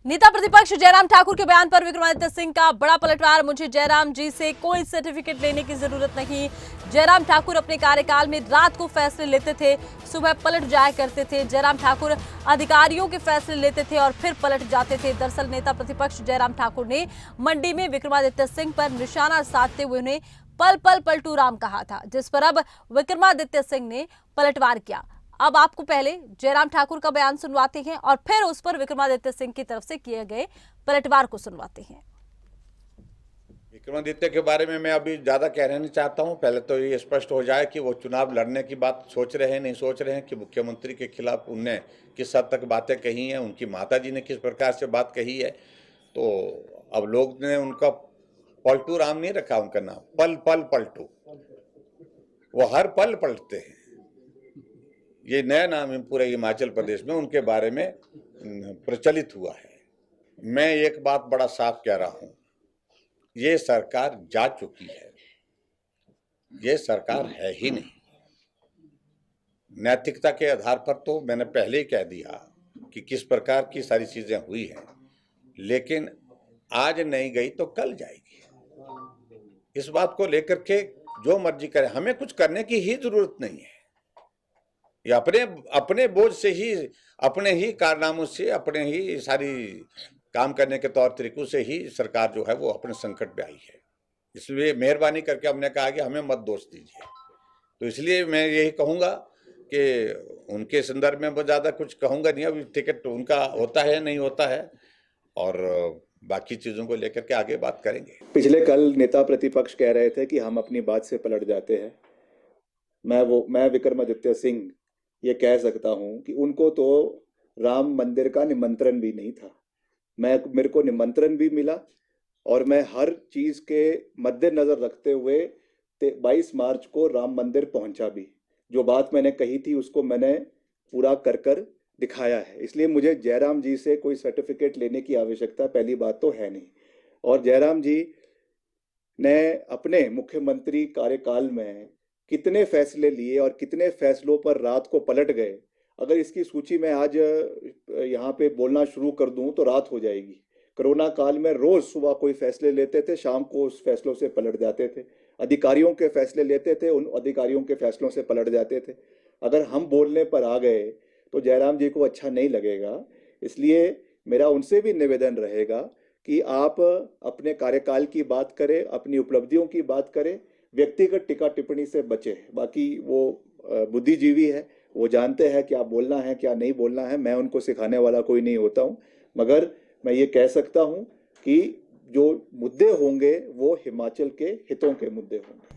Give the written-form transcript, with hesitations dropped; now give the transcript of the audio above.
नेता प्रतिपक्ष जयराम ठाकुर के बयान पर विक्रमादित्य सिंह का बड़ा पलटवार। मुझे जयराम जी से कोई सर्टिफिकेट लेने की जरूरत नहीं। जयराम ठाकुर अपने कार्यकाल में रात को फैसले लेते थे, सुबह पलट जाया करते थे। जयराम ठाकुर अधिकारियों के फैसले लेते थे और फिर पलट जाते थे। दरअसल नेता प्रतिपक्ष जयराम ठाकुर ने मंडी में विक्रमादित्य सिंह पर निशाना साधते हुए उन्हें पल पल पलटू राम कहा था, जिस पर अब विक्रमादित्य सिंह ने पलटवार किया। अब आपको पहले जयराम ठाकुर का बयान सुनवाते हैं और फिर उस पर विक्रमादित्य सिंह की तरफ से किए गए पलटवार को सुनवाते हैं। विक्रमादित्य के बारे में मैं अभी ज्यादा कहना नहीं चाहता हूं। पहले तो ये स्पष्ट हो जाए कि वो चुनाव लड़ने की बात सोच रहे हैं, नहीं सोच रहे हैं, कि मुख्यमंत्री के खिलाफ उनने किस हद तक बातें कही हैं, उनकी माताजी ने किस प्रकार से बात कही है। तो अब लोग ने उनका पलटू राम नहीं रखा, उनका नाम पल पल पलटू। वो हर पल पलटते हैं। ये नया नाम है पूरे हिमाचल प्रदेश में उनके बारे में प्रचलित हुआ है। मैं एक बात बड़ा साफ कह रहा हूं, ये सरकार जा चुकी है, ये सरकार है ही नहीं। नैतिकता के आधार पर तो मैंने पहले ही कह दिया कि किस प्रकार की सारी चीजें हुई हैं, लेकिन आज नहीं गई तो कल जाएगी। इस बात को लेकर के जो मर्जी करें, हमें कुछ करने की ही जरूरत नहीं है। ये अपने बोझ से ही, अपने ही कारनामों से, अपने ही सारी काम करने के तौर तरीकों से ही सरकार जो है वो अपने संकट में आई है। इसलिए मेहरबानी करके हमने कहा कि हमें मत दोष दीजिए। तो इसलिए मैं यही कहूंगा कि उनके संदर्भ में बहुत ज्यादा कुछ कहूंगा नहीं। अभी टिकट उनका होता है नहीं होता है, और बाकी चीजों को लेकर के आगे बात करेंगे। पिछले कल नेता प्रतिपक्ष कह रहे थे कि हम अपनी बात से पलट जाते हैं। मैं विक्रमादित्य सिंह ये कह सकता हूँ कि उनको तो राम मंदिर का निमंत्रण भी नहीं था। मेरे को निमंत्रण भी मिला और मैं हर चीज़ के मद्देनज़र रखते हुए 22 मार्च को राम मंदिर पहुंचा भी। जो बात मैंने कही थी उसको मैंने पूरा कर दिखाया है। इसलिए मुझे जयराम जी से कोई सर्टिफिकेट लेने की आवश्यकता पहली बात तो है नहीं। और जयराम जी ने अपने मुख्यमंत्री कार्यकाल में कितने फैसले लिए और कितने फैसलों पर रात को पलट गए, अगर इसकी सूची में आज यहाँ पे बोलना शुरू कर दूं तो रात हो जाएगी। कोरोना काल में रोज सुबह कोई फैसले लेते थे, शाम को उस फैसलों से पलट जाते थे। अधिकारियों के फैसले लेते थे, उन अधिकारियों के फैसलों से पलट जाते थे। अगर हम बोलने पर आ गए तो जयराम जी को अच्छा नहीं लगेगा। इसलिए मेरा उनसे भी निवेदन रहेगा कि आप अपने कार्यकाल की बात करें, अपनी उपलब्धियों की बात करें, व्यक्तिगत टीका टिप्पणी से बचे। बाकी वो बुद्धिजीवी है, वो जानते हैं क्या बोलना है क्या नहीं बोलना है। मैं उनको सिखाने वाला कोई नहीं होता हूँ, मगर मैं ये कह सकता हूँ कि जो मुद्दे होंगे वो हिमाचल के हितों के मुद्दे होंगे।